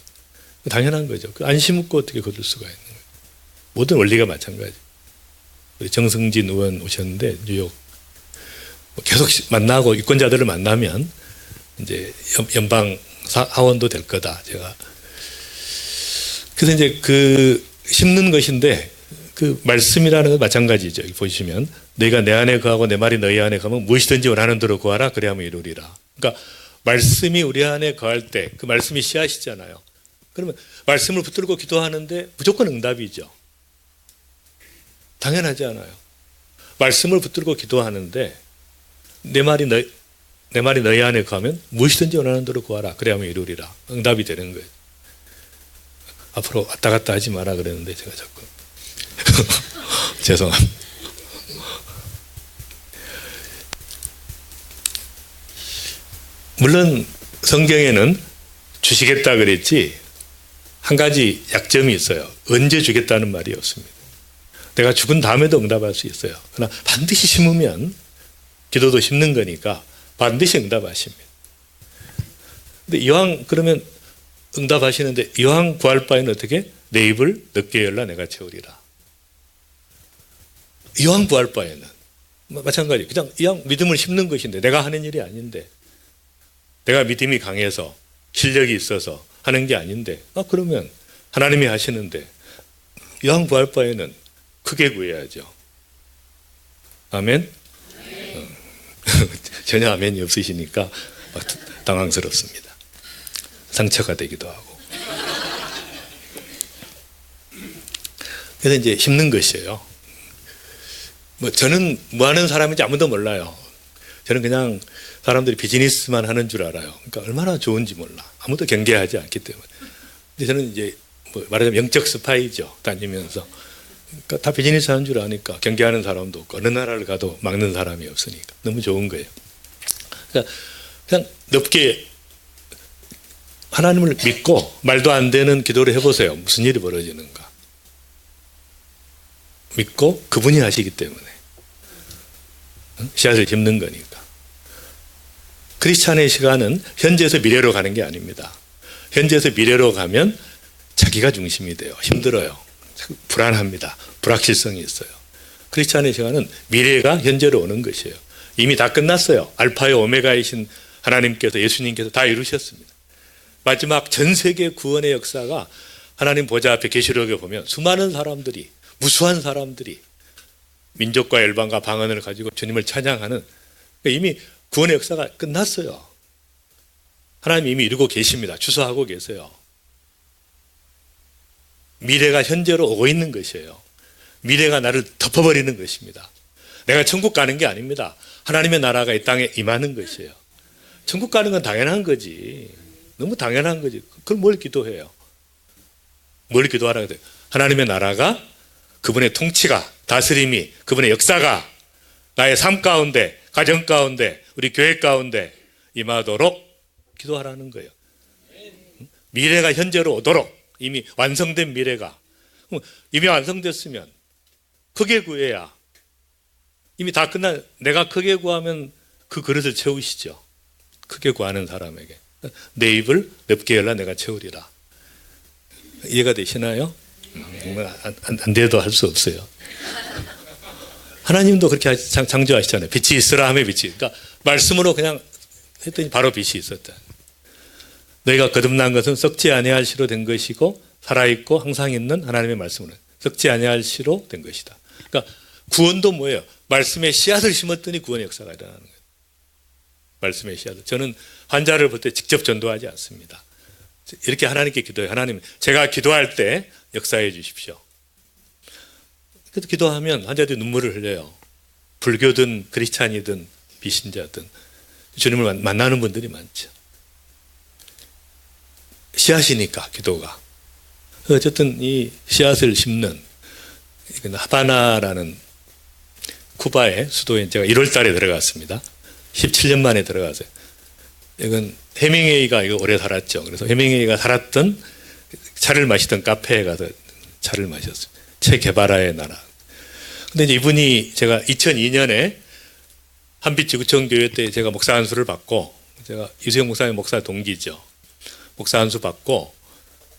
당연한 거죠. 안 심고 어떻게 거둘 수가 있는 거예요. 모든 원리가 마찬가지. 우리 정승진 의원 오셨는데 뉴욕 계속 만나고 유권자들을 만나면 이제 연방 하원도 될 거다. 제가 그래서 이제 그 심는 것인데 그 말씀이라는 건 마찬가지죠. 여기 보시면 너희가 내 안에 거하고 내 말이 너희 안에 거하면 무엇이든지 원하는 대로 구하라 그리하면 이루리라. 그러니까 말씀이 우리 안에 거할 때 그 말씀이 씨앗이잖아요. 그러면 말씀을 붙들고 기도하는데 무조건 응답이죠. 당연하지 않아요. 말씀을 붙들고 기도하는데 내 말이 너희 안에 거하면 무엇이든지 원하는 대로 구하라 그래야만 이루리라. 응답이 되는 거예요. 앞으로 왔다 갔다 하지 마라 그랬는데 제가 자꾸 죄송합니다. 물론 성경에는 주시겠다 그랬지 한 가지 약점이 있어요. 언제 주겠다는 말이 없습니다. 내가 죽은 다음에도 응답할 수 있어요. 그러나 반드시 심으면 기도도 심는 거니까 반드시 응답하십니다. 근데 이왕 그러면 응답하시는데 이왕 구할 바에는 어떻게? 내 입을 늦게 열라 내가 채우리라. 이왕 구할 바에는 마찬가지 그냥 이왕 믿음을 심는 것인데 내가 하는 일이 아닌데 내가 믿음이 강해서 실력이 있어서 하는 게 아닌데 그러면 하나님이 하시는데 이왕 구할 바에는 크게 구해야죠. 아멘? 전혀 아멘이 없으시니까 당황스럽습니다. 상처가 되기도 하고. 그래서 이제 힘든 것이에요. 저는 뭐 하는 사람인지 아무도 몰라요. 저는 그냥 사람들이 비즈니스만 하는 줄 알아요. 그러니까 얼마나 좋은지 몰라. 아무도 경계하지 않기 때문에. 근데 저는 이제 말하자면 영적 스파이죠. 다니면서. 그러니까 다 비즈니스 하는 줄 아니까 경계하는 사람도 없고 어느 나라를 가도 막는 사람이 없으니까 너무 좋은 거예요. 그러니까 그냥 넓게 하나님을 믿고 말도 안 되는 기도를 해보세요. 무슨 일이 벌어지는가. 믿고 그분이 하시기 때문에 씨앗을 심는 거니까. 크리스찬의 시간은 현재에서 미래로 가는 게 아닙니다. 현재에서 미래로 가면 자기가 중심이 돼요. 힘들어요. 불안합니다. 불확실성이 있어요. 크리스찬의 시간은 미래가 현재로 오는 것이에요. 이미 다 끝났어요. 알파요 오메가이신 하나님께서 예수님께서 다 이루셨습니다. 마지막 전 세계 구원의 역사가 하나님 보좌 앞에 계시록에 보면 수많은 사람들이 무수한 사람들이 민족과 열방과 방언을 가지고 주님을 찬양하는 이미 구원의 역사가 끝났어요. 하나님 이미 이루고 계십니다. 주소하고 계세요. 미래가 현재로 오고 있는 것이에요. 미래가 나를 덮어버리는 것입니다. 내가 천국 가는 게 아닙니다. 하나님의 나라가 이 땅에 임하는 것이에요. 천국 가는 건 당연한 거지. 너무 당연한 거지. 그걸 뭘 기도해요? 뭘 기도하라고 해요? 하나님의 나라가 그분의 통치가 다스림이 그분의 역사가 나의 삶 가운데 가정 가운데 우리 교회 가운데 임하도록 기도하라는 거예요. 미래가 현재로 오도록 이미 완성된 미래가 이미 완성됐으면 크게 구해야 이미 다 끝난 내가 크게 구하면 그 그릇을 채우시죠. 크게 구하는 사람에게 내 입을 넓게 열라 내가 채우리라. 이해가 되시나요? 안 돼도 할 수 없어요. 하나님도 그렇게 창조하시잖아요. 빛이 있으라 하며 빛이. 그러니까 말씀으로 그냥 했더니 바로 빛이 있었다. 너희가 거듭난 것은 썩지 아니할 시로 된 것이고 살아있고 항상 있는 하나님의 말씀으로 썩지 아니할 시로 된 것이다. 그러니까 구원도 뭐예요? 말씀에 씨앗을 심었더니 구원의 역사가 일어나는 거예요. 말씀의 씨앗을. 저는 환자를 볼 때 직접 전도하지 않습니다. 이렇게 하나님께 기도해요. 하나님, 제가 기도할 때 역사해 주십시오. 그래서 기도하면 환자들이 눈물을 흘려요. 불교든 크리스찬이든 비신자든 주님을 만나는 분들이 많죠. 씨앗이니까 기도가. 어쨌든 이 씨앗을 심는 하바나라는 쿠바의 수도에 제가 1월 달에 들어갔습니다. 17년 만에 들어가서요. 이건 해밍웨이가 이거 오래 살았죠. 그래서 해밍웨이가 살았던 차를 마시던 카페에 가서 차를 마셨어요. 체 게바라의 나라. 근데 이제 이분이 제가 2002년에 한빛지구촌 교회 때 제가 목사 안수를 받고 제가 이수영 목사님 목사 동기죠. 목사 안수 받고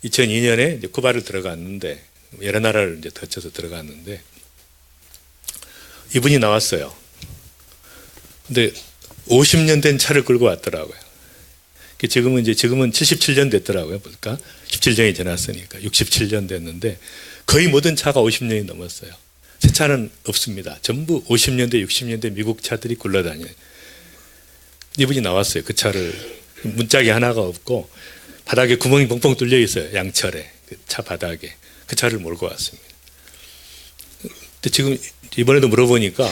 2002년에 이제 쿠바를 들어갔는데 여러 나라를 이제 거쳐서 들어갔는데 이분이 나왔어요. 근데 50년 된 차를 끌고 왔더라고요. 지금은 77년 됐더라고요. 보니까 17년이 지났으니까 67년 됐는데 거의 모든 차가 50년이 넘었어요. 새 차는 없습니다. 전부 50년대, 60년대 미국 차들이 굴러다녀요. 이분이 나왔어요. 그 차를 문짝이 하나가 없고 바닥에 구멍이 뻥뻥 뚫려 있어요. 양철에 그 차 바닥에 그 차를 몰고 왔습니다. 근데 지금 이번에도 물어보니까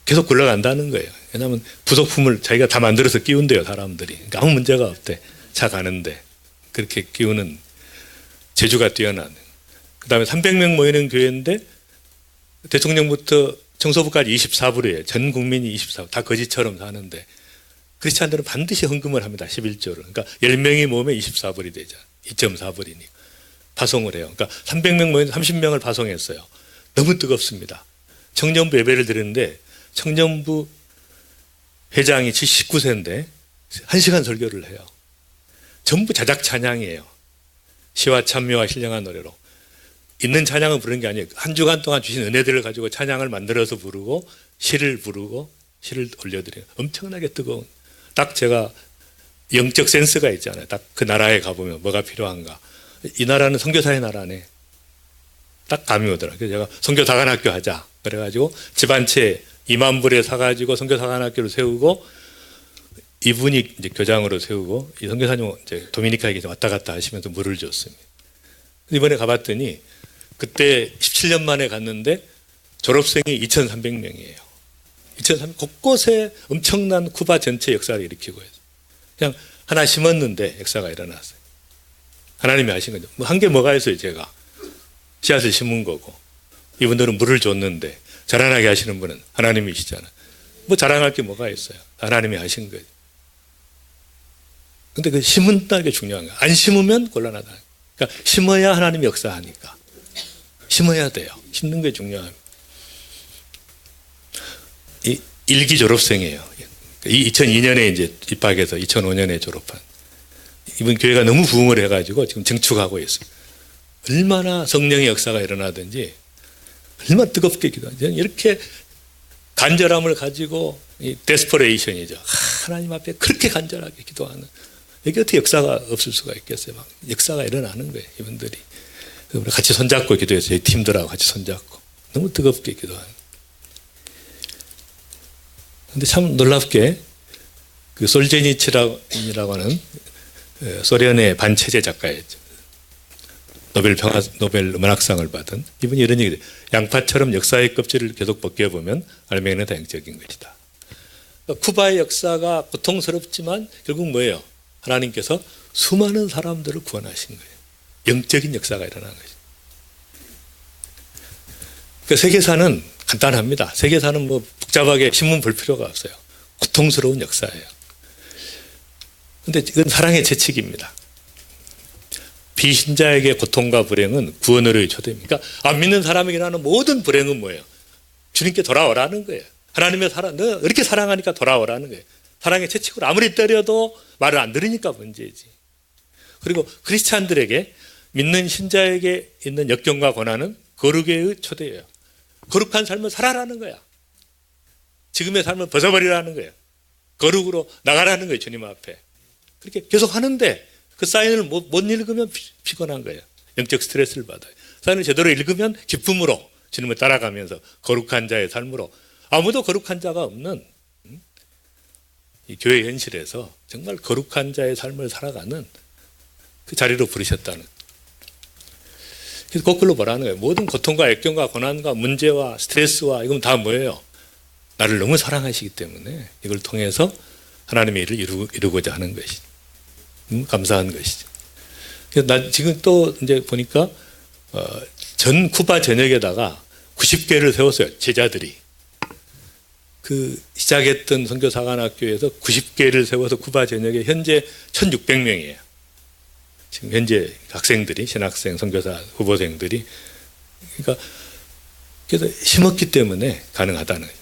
계속 굴러간다는 거예요. 왜냐하면 부속품을 자기가 다 만들어서 끼운대요. 사람들이. 그러니까 아무 문제가 없대. 차 가는데 그렇게 끼우는 재주가 뛰어난. 그 다음에 300명 모이는 교회인데 대통령부터 청소부까지 24불이에요. 전 국민이 24불. 다 거지처럼 사는데 크리스찬들은 반드시 헌금을 합니다. 11조를. 그러니까 10명이 모으면 24불이 되죠. 2.4불이니까. 파송을 해요. 그러니까 300명 모이는 30명을 파송했어요. 너무 뜨겁습니다. 청년부 예배를 드리는데 청년부 회장이 79세인데 1시간 설교를 해요. 전부 자작 찬양이에요. 시와 찬미와 신령한 노래로. 있는 찬양을 부르는 게 아니에요. 한 주간 동안 주신 은혜들을 가지고 찬양을 만들어서 부르고 시를 부르고 시를 올려드려요. 엄청나게 뜨거운, 딱 제가 영적 센스가 있잖아요. 딱 그 나라에 가보면 뭐가 필요한가. 이 나라는 선교사의 나라네. 딱 감이 오더라고요. 그래서 제가 선교사관학교 하자. 그래가지고 집 한 채 2만 불에 사가지고 선교사관학교를 세우고, 이분이 이제 교장으로 세우고, 이 선교사님 이제 도미니카에 왔다 갔다 하시면서 물을 줬습니다. 이번에 가봤더니 그때 17년 만에 갔는데 졸업생이 2,300명이에요. 2,300 곳곳에 엄청난 쿠바 전체 역사를 일으키고 있어요. 그냥 하나 심었는데 역사가 일어났어요. 하나님이 하신 거죠. 뭐 한 게 뭐가 있어요. 제가 씨앗을 심은 거고, 이분들은 물을 줬는데 자라나게 하시는 분은 하나님이시잖아요. 뭐 자랑할 게 뭐가 있어요. 하나님이 하신 거죠. 근데 그 심은다는 게 중요한 거예요. 안 심으면 곤란하다. 그러니까 심어야 하나님이 역사하니까 심어야 돼요. 심는 게 중요합니다. 이 일기 졸업생이에요. 2002년에 이제 입학해서 2005년에 졸업한, 이번 교회가 너무 부흥을 해가지고 지금 증축하고 있어요. 얼마나 성령의 역사가 일어나든지 얼마나 뜨겁게 기도하죠. 이렇게 간절함을 가지고, 이 데스퍼레이션이죠. 하나님 앞에 그렇게 간절하게 기도하는, 여기 어떻게 역사가 없을 수가 있겠어요. 막 역사가 일어나는 거예요. 이분들이 우리 같이 손잡고 기도해서 저희 팀들하고 같이 손잡고 너무 뜨겁게 기도하는. 근데 참 놀랍게 그 솔제니치라고 하는 소련의 반체제 작가였죠. 노벨 문학상을 받은 이분이 이런 얘기를 해요. 양파처럼 역사의 껍질을 계속 벗겨보면 알맹이는 다양적인 것이다. 그러니까 쿠바의 역사가 고통스럽지만 결국 뭐예요? 하나님께서 수많은 사람들을 구원하신 거예요. 영적인 역사가 일어난 거죠. 그러니까 세계사는 간단합니다. 세계사는 뭐 복잡하게 신문 볼 필요가 없어요. 고통스러운 역사예요. 그런데 이건 사랑의 채찍입니다. 비신자에게 고통과 불행은 구원으로의 초대입니다. 그러니까 안 믿는 사람에게 하는 모든 불행은 뭐예요? 주님께 돌아오라는 거예요. 하나님의 사랑, 너 이렇게 사랑하니까 돌아오라는 거예요. 사랑의 채찍으로 아무리 때려도 말을 안 들으니까 문제지. 그리고 크리스찬들에게, 믿는 신자에게 있는 역경과 고난은 거룩의 초대예요. 거룩한 삶을 살아라는 거야. 지금의 삶을 벗어버리라는 거예요. 거룩으로 나가라는 거예요. 주님 앞에. 그렇게 계속 하는데 그 사인을 못 읽으면 피곤한 거예요. 영적 스트레스를 받아요. 사인을 제대로 읽으면 기쁨으로 주님을 따라가면서 거룩한 자의 삶으로, 아무도 거룩한 자가 없는 이 교회 현실에서 정말 거룩한 자의 삶을 살아가는 그 자리로 부르셨다는. 그래서 거꾸로 뭐라는 거예요? 모든 고통과 역경과 고난과 문제와 스트레스와 이건 다 뭐예요? 나를 너무 사랑하시기 때문에 이걸 통해서 하나님의 일을 이루고자 하는 것이죠. 감사한 것이죠. 그래서 나 지금 또 이제 보니까 전 쿠바 전역에다가 90개를 세웠어요. 제자들이. 그 시작했던 선교사관학교에서 90개를 세워서 쿠바 전역에 현재 1,600명이에요. 지금 현재 학생들이, 신학생, 선교사 후보생들이. 그러니까 그래서 심었기 때문에 가능하다는 거예요.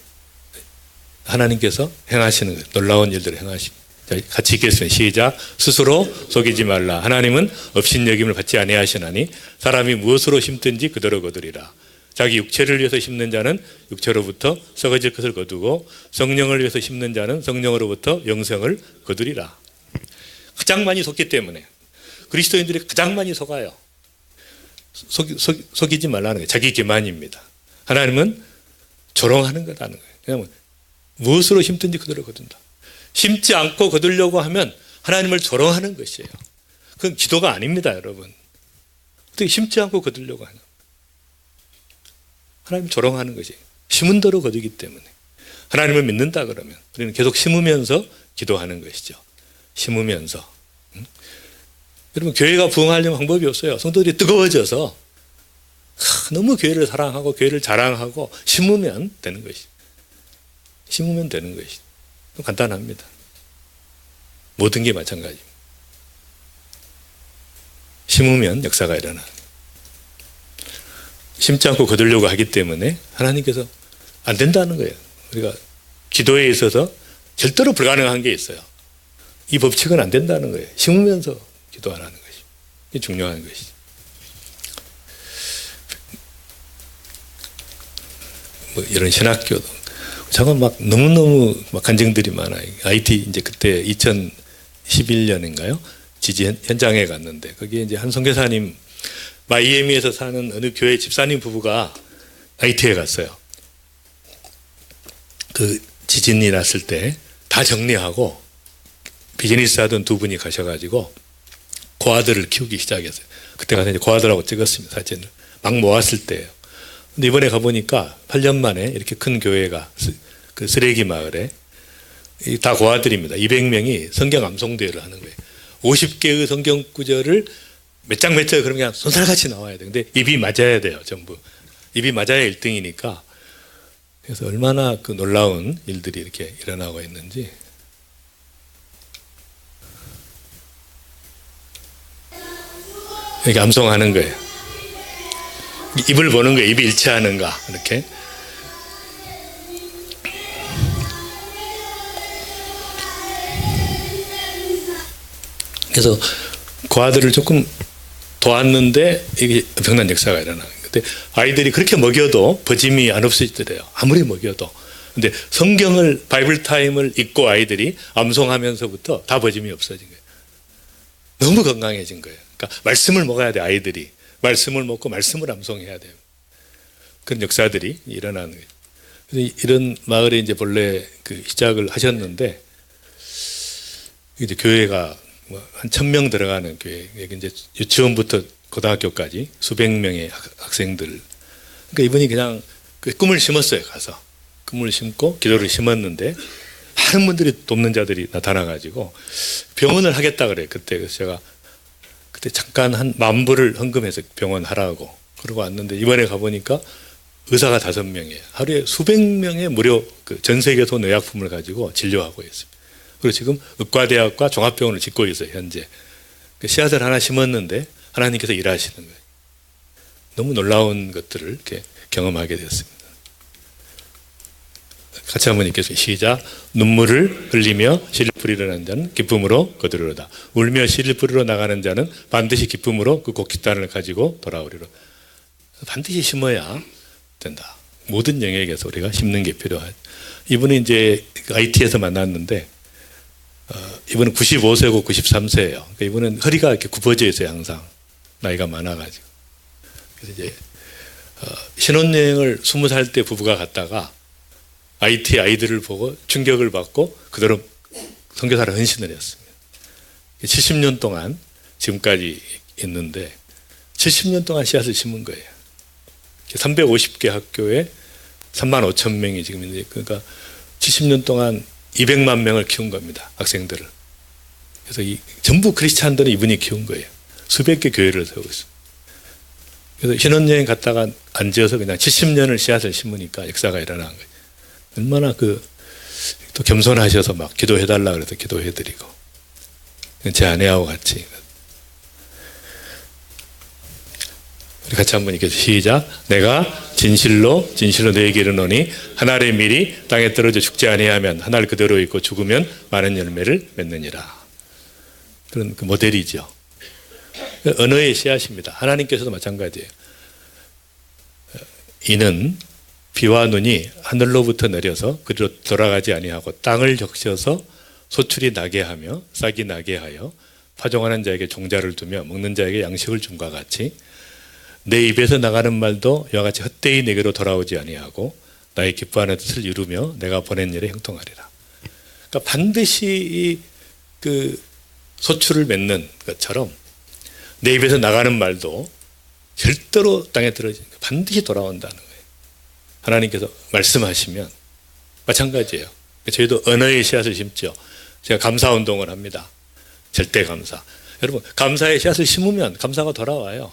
하나님께서 행하시는 거예요. 놀라운 일들을 행하십니다. 같이 읽겠습니다. 시작. 스스로 속이지 말라. 하나님은 업신여김을 받지 아니하시나니 사람이 무엇으로 심든지 그대로 거두리라. 자기 육체를 위해서 심는 자는 육체로부터 썩어질 것을 거두고 성령을 위해서 심는 자는 성령으로부터 영생을 거두리라. 가장 많이 속기 때문에 그리스도인들이 가장 많이 속아요. 속이지 말라는 거예요. 자기 기만입니다. 하나님은 조롱하는 거라는 거예요. 왜냐하면 무엇으로 심든지 그대로 거둔다. 심지 않고 거두려고 하면 하나님을 조롱하는 것이에요. 그건 기도가 아닙니다, 여러분. 어떻게 심지 않고 거두려고 하냐. 하나님 조롱하는 것이에요. 심은 대로 거두기 때문에. 하나님을 믿는다 그러면 우리는 계속 심으면서 기도하는 것이죠. 심으면서. 여러분, 교회가 부흥하려면 방법이 없어요. 성도들이 뜨거워져서 너무 교회를 사랑하고 교회를 자랑하고 심으면 되는 것이죠. 심으면 되는 것이죠. 간단합니다. 모든 게 마찬가지입니다. 심으면 역사가 일어나. 심지 않고 거두려고 하기 때문에 하나님께서 안 된다는 거예요. 우리가 기도에 있어서 절대로 불가능한 게 있어요. 이 법칙은 안 된다는 거예요. 심으면서 기도하라는 것이. 이게 중요한 것이죠. 뭐 이런 신학교 저건 막 너무너무 막 간증들이 많아요. IT 이제 그때 2011년인가요? 지지 현장에 갔는데 거기에 이제 한 선교사님 마이애미에서 사는 어느 교회 집사님 부부가 IT에 갔어요. 그 지진이 났을 때 다 정리하고 비즈니스 하던 두 분이 가셔가지고 고아들을 키우기 시작했어요. 그때 가서 이제 고아들하고 찍었습니다. 사진을. 막 모았을 때예요. 근데 이번에 가보니까 8년 만에 이렇게 큰 교회가 그 쓰레기 마을에 다 고아들입니다. 200명이 성경 암송대회를 하는 거예요. 50개의 성경 구절을 몇 장 몇 절 그런 그냥 손살같이 나와야 돼요. 근데 입이 맞아야 돼요. 전부. 입이 맞아야 1등이니까. 그래서 얼마나 그 놀라운 일들이 이렇게 일어나고 있는지. 이렇게 암송하는 거예요. 입을 보는 거예요. 입이 일치하는가 이렇게. 그래서 그 아들을 조금 도왔는데 이게 엄청난 역사가 일어나요. 근데 아이들이 그렇게 먹여도 버짐이 안 없어지더래요. 아무리 먹여도. 근데 성경을 바이블 타임을 읽고 아이들이 암송하면서부터 다 버짐이 없어진 거예요. 너무 건강해진 거예요. 그러니까 말씀을 먹어야 돼. 아이들이 말씀을 먹고 말씀을 암송해야 돼요. 그런 역사들이 일어나는 거예요. 그래서 이런 마을에 이제 본래 그 시작을 하셨는데 이제 교회가 뭐 한 1000명 들어가는 교회, 이제 유치원부터 고등학교까지 수백 명의 학생들. 그러니까 이분이 그냥 그 꿈을 심었어요. 가서 꿈을 심고 기도를 심었는데 많은 분들이 돕는 자들이 나타나가지고 병원을 하겠다 그래요. 그때 제가 그때 잠깐 한 10,000불을 헌금해서 병원 하라고 그러고 왔는데 이번에 가보니까 의사가 5명이에요. 하루에 수백 명의 무료 그 전 세계에서 온 의약품을 가지고 진료하고 있습니다. 그리고 지금 의과대학과 종합병원을 짓고 있어요. 현재. 씨앗을 하나 심었는데 하나님께서 일하시는 거예요. 너무 놀라운 것들을 이렇게 경험하게 됐습니다. 같이 한번 읽겠습니다. 시작. 눈물을 흘리며 씨를 뿌리러 나는 자는 기쁨으로 거두리로다. 울며 씨를 뿌리러 나가는 자는 반드시 기쁨으로 그 곡식단을 가지고 돌아오리로. 반드시 심어야 된다. 모든 영역에서 우리가 심는 게 필요하죠. 이분은 이제 IT에서 만났는데 이분은 95세고 93세예요. 그러니까 이분은 허리가 이렇게 굽어져 있어요. 항상 나이가 많아가지고. 그래서 이제 신혼여행을 20살 때 부부가 갔다가 IT 아이들을 보고 충격을 받고 그대로 선교사를 헌신을 했습니다. 70년 동안 지금까지 있는데 70년 동안 씨앗을 심은 거예요. 350개 학교에 35,000명이 지금 있는데 그러니까 70년 동안 200만 명을 키운 겁니다. 학생들을. 그래서 전부 크리스찬들은 이분이 키운 거예요. 수백 개 교회를 세우고 있습니다. 그래서 신혼여행 갔다가 안 지어서 그냥 70년을 씨앗을 심으니까 역사가 일어난 거예요. 얼마나 또 겸손하셔서 막 기도해달라 그래서 기도해드리고. 제 아내하고 같이. 우리 같이 한번 읽겠습니다. 시작. 내가 진실로 너에게 이르노니 한 알의 밀이 땅에 떨어져 죽지 아니하면 한 알 그대로 있고 죽으면 많은 열매를 맺느니라. 그런 그 모델이죠. 언어의 씨앗입니다. 하나님께서도 마찬가지예요. 이는 비와 눈이 하늘로부터 내려서 그리로 돌아가지 아니하고 땅을 적셔서 소출이 나게 하며 싹이 나게 하여 파종하는 자에게 종자를 두며 먹는 자에게 양식을 줌과 같이 내 입에서 나가는 말도 이와 같이 헛되이 내게로 돌아오지 아니하고 나의 기뻐하는 뜻을 이루며 내가 보낸 일에 형통하리라. 그러니까 반드시 그 소출을 맺는 것처럼 내 입에서 나가는 말도 절대로 땅에 떨어지는 거 반드시 돌아온다는 거예요. 하나님께서 말씀하시면 마찬가지예요. 저희도 언어의 씨앗을 심죠. 제가 감사운동을 합니다. 절대 감사. 여러분 감사의 씨앗을 심으면 감사가 돌아와요.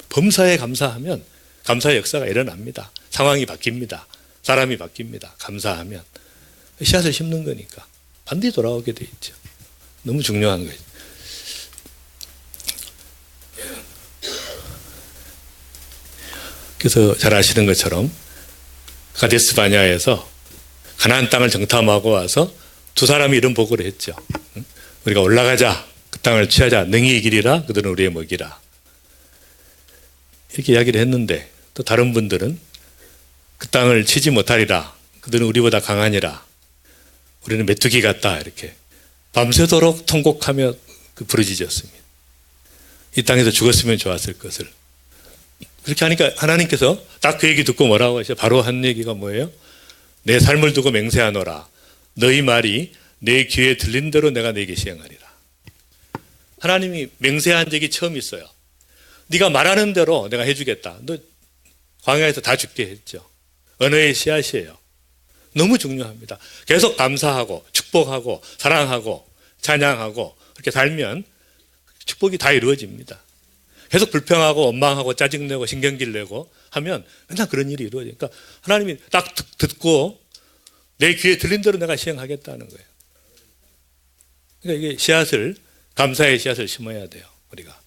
범사에 감사하면 감사의 역사가 일어납니다. 상황이 바뀝니다. 사람이 바뀝니다. 감사하면. 씨앗을 심는 거니까 반드시 돌아오게 돼 있죠. 너무 중요한 거예요. 그래서 잘 아시는 것처럼 가데스 바냐에서 가나안 땅을 정탐하고 와서 두 사람이 이런 보고를 했죠. 우리가 올라가자. 그 땅을 취하자. 능히 이기리라. 그들은 우리의 먹이라. 이렇게 이야기를 했는데 또 다른 분들은 그 땅을 치지 못하리라. 그들은 우리보다 강하니라. 우리는 메뚜기 같다. 이렇게 밤새도록 통곡하며 부르짖었습니다. 이 땅에서 죽었으면 좋았을 것을. 그렇게 하니까 하나님께서 딱 그 얘기 듣고 뭐라고 하셔? 바로 한 얘기가 뭐예요? 내 삶을 두고 맹세하노라. 너희 말이 내 귀에 들린 대로 내가 네게 시행하리라. 하나님이 맹세한 적이 처음 있어요. 네가 말하는 대로 내가 해주겠다. 너 광야에서 다 죽게 했죠. 언어의 씨앗이에요. 너무 중요합니다. 계속 감사하고 축복하고 사랑하고 찬양하고 그렇게 살면 축복이 다 이루어집니다. 계속 불평하고 원망하고 짜증내고 신경질 내고 하면 맨날 그런 일이 이루어져요. 그러니까 하나님이 딱 듣고 내 귀에 들린 대로 내가 시행하겠다는 거예요. 그러니까 이게 씨앗을, 감사의 씨앗을 심어야 돼요. 우리가.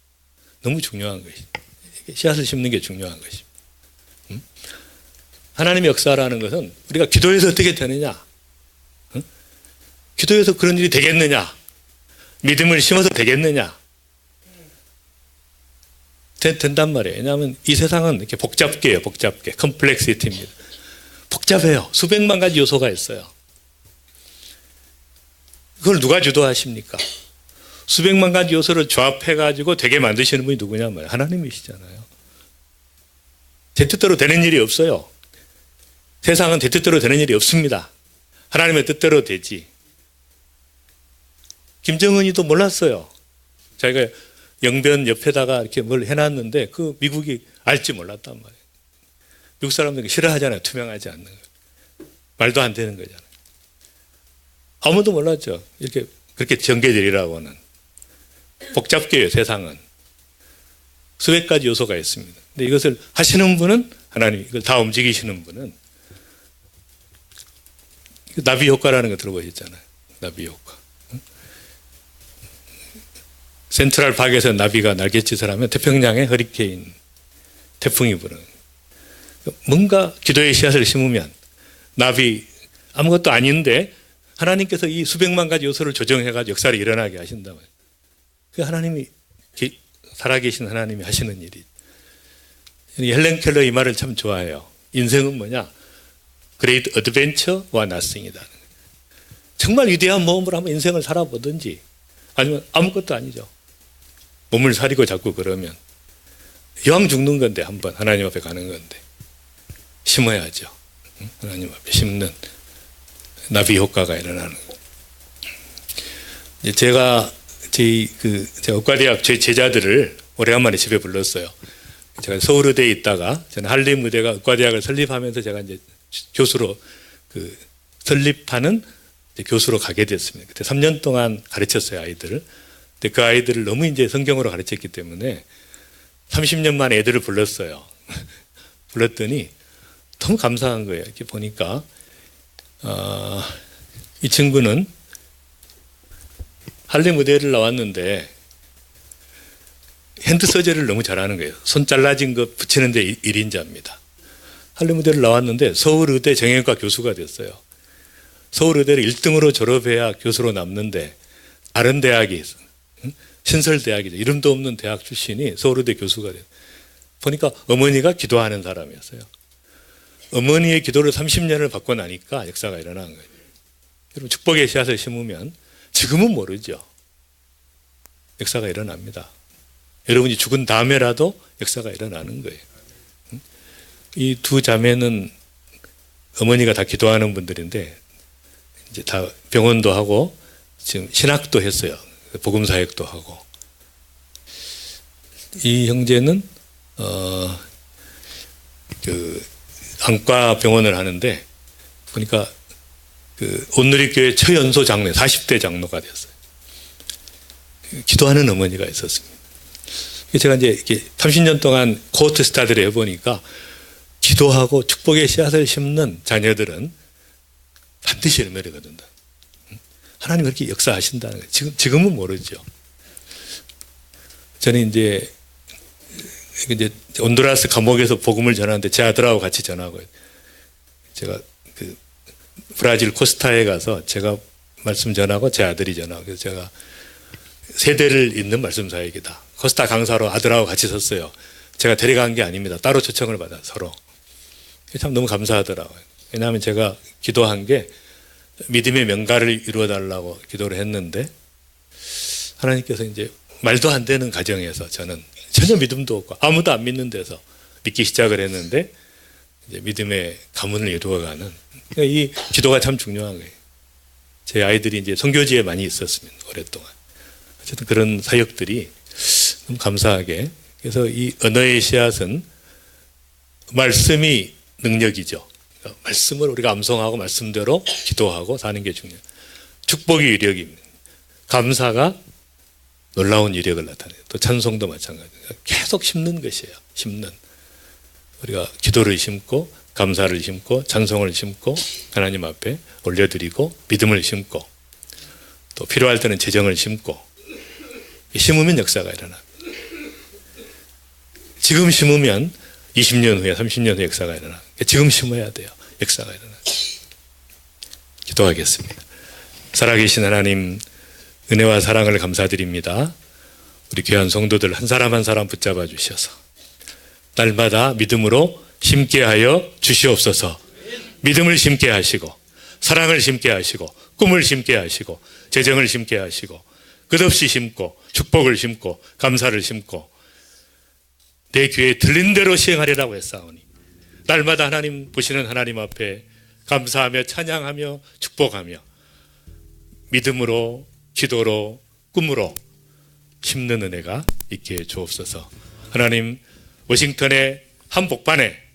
너무 중요한 것이. 씨앗을 심는 게 중요한 것이. 하나님의 역사라는 것은 우리가 기도해서 어떻게 되느냐? 기도해서 그런 일이 되겠느냐? 믿음을 심어서 되겠느냐? 된단 말이에요. 왜냐하면 이 세상은 이렇게 복잡게요. 복잡게. 컴플렉시티입니다. 복잡해요. 수백만 가지 요소가 있어요. 그걸 누가 주도하십니까? 수백만 가지 요소를 조합해가지고 되게 만드시는 분이 누구냐 말이에요. 하나님이시잖아요. 제 뜻대로 되는 일이 없어요. 세상은 제 뜻대로 되는 일이 없습니다. 하나님의 뜻대로 되지. 김정은이도 몰랐어요. 자기가 영변 옆에다가 이렇게 뭘 해놨는데 그 미국이 알지 몰랐단 말이에요. 미국 사람들이 싫어하잖아요. 투명하지 않는 거. 말도 안 되는 거잖아요. 아무도 몰랐죠. 이렇게 그렇게 전개되리라고는. 복잡게요, 세상은. 수백 가지 요소가 있습니다. 근데 이것을 하시는 분은 하나님, 이걸 다 움직이시는 분은 나비 효과라는 거 들어보셨잖아요. 나비 효과. 센트럴 파크에서 나비가 날갯짓을 하면 태평양에 허리케인, 태풍이 부는. 뭔가 기도의 씨앗을 심으면 나비 아무것도 아닌데 하나님께서 이 수백만 가지 요소를 조정해가지고 역사를 일어나게 하신다고요. 그 하나님이 살아계신 하나님이 하시는 일이. 헬렌 켈러 이 말을 참 좋아해요. 인생은 뭐냐? Great Adventure와 Nothing이다. 정말 위대한 모험을 한번 인생을 살아보든지 아니면 아무것도 아니죠. 몸을 사리고 자꾸 그러면 이왕 죽는 건데 한번 하나님 앞에 가는 건데 심어야죠. 하나님 앞에 심는 나비 효과가 일어나는 거예요. 제가 제가 의과대학 제 제자들을 오래간만에 집에 불렀어요. 제가 서울의대에 있다가 저는 한림의대가 의과대학을 설립하면서 제가 이제 교수로 설립하는 교수로 가게 됐습니다. 그때 3년 동안 가르쳤어요, 아이들을. 근데 그 아이들을 너무 이제 성경으로 가르쳤기 때문에 30년 만에 애들을 불렀어요. 불렀더니 너무 감사한 거예요. 이렇게 보니까 이 친구는 한림 의대를 나왔는데 핸드 서저리를 너무 잘하는 거예요. 손 잘라진 거 붙이는 데 1인자입니다. 한림 의대를 나왔는데 서울의대 정형외과 교수가 됐어요. 서울의대를 1등으로 졸업해야 교수로 남는데 다른 대학이 신설대학이죠. 이름도 없는 대학 출신이 서울의대 교수가 돼요. 보니까 어머니가 기도하는 사람이었어요. 어머니의 기도를 30년을 받고 나니까 역사가 일어난 거예요. 여러분 축복의 씨앗을 심으면 지금은 모르죠. 역사가 일어납니다. 여러분이 죽은 다음에라도 역사가 일어나는 거예요. 이 두 자매는 어머니가 다 기도하는 분들인데 이제 다 병원도 하고 지금 신학도 했어요. 복음사역도 하고. 이 형제는 안과 병원을 하는데 보니까 온누리교회 최연소 장로, 40대 장로가 됐어요. 기도하는 어머니가 있었습니다. 제가 이제 이렇게 30년 동안 코호트 스타디를 해보니까 기도하고 축복의 씨앗을 심는 자녀들은 반드시 열매를 거둔다. 하나님 그렇게 역사하신다는 거예요. 지금은 모르죠. 저는 이제 온두라스 감옥에서 복음을 전하는데 제 아들하고 같이 전하고 제가 브라질 코스타에 가서 제가 말씀 전하고 제 아들이 전하고 그래서 제가 세대를 잇는 말씀 사역이다. 코스타 강사로 아들하고 같이 섰어요. 제가 데려간 게 아닙니다. 따로 초청을 받아 서로. 참 너무 감사하더라고요. 왜냐하면 제가 기도한 게 믿음의 명가를 이루어 달라고 기도를 했는데 하나님께서 이제 말도 안 되는 가정에서 저는 전혀 믿음도 없고 아무도 안 믿는 데서 믿기 시작을 했는데 이제 믿음의 가문을 이루어가는 그러니까 이 기도가 참 중요한 거예요. 제 아이들이 이제 선교지에 많이 있었습니다. 오랫동안. 어쨌든 그런 사역들이 너무 감사하게 그래서 이 언어의 씨앗은 말씀이 능력이죠. 그러니까 말씀을 우리가 암송하고 말씀대로 기도하고 사는 게 중요해요. 축복이 위력입니다. 감사가 놀라운 위력을 나타내요. 또 찬송도 마찬가지예요. 계속 심는 것이에요. 심는. 우리가 기도를 심고 감사를 심고 찬송을 심고 하나님 앞에 올려드리고 믿음을 심고 또 필요할 때는 재정을 심고 심으면 역사가 일어납니다. 지금 심으면 20년 후에 30년 후에 역사가 일어납니다. 지금 심어야 돼요. 역사가 일어납니다. 기도하겠습니다. 살아계신 하나님 은혜와 사랑을 감사드립니다. 우리 귀한 성도들 한 사람 한 사람 붙잡아 주셔서 날마다 믿음으로 심게 하여 주시옵소서. 믿음을 심게 하시고 사랑을 심게 하시고 꿈을 심게 하시고 재정을 심게 하시고 끝없이 심고 축복을 심고 감사를 심고 내 귀에 들린 대로 시행하리라고 했사오니 날마다 하나님 보시는 하나님 앞에 감사하며 찬양하며 축복하며 믿음으로 기도로 꿈으로 심는 은혜가 있게 해 주옵소서. 하나님 워싱턴의 한복판에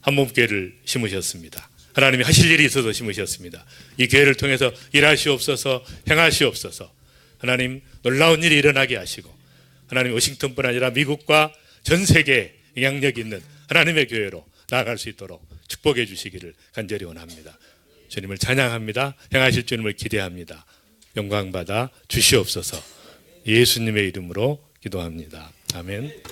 한몸교회를 심으셨습니다. 하나님이 하실 일이 있어서 심으셨습니다. 이 교회를 통해서 일하시옵소서 행하시옵소서. 하나님 놀라운 일이 일어나게 하시고 하나님 워싱턴뿐 아니라 미국과 전 세계에 영향력 있는 하나님의 교회로 나아갈 수 있도록 축복해 주시기를 간절히 원합니다. 주님을 찬양합니다. 행하실 주님을 기대합니다. 영광받아 주시옵소서. 예수님의 이름으로 기도합니다. 아멘.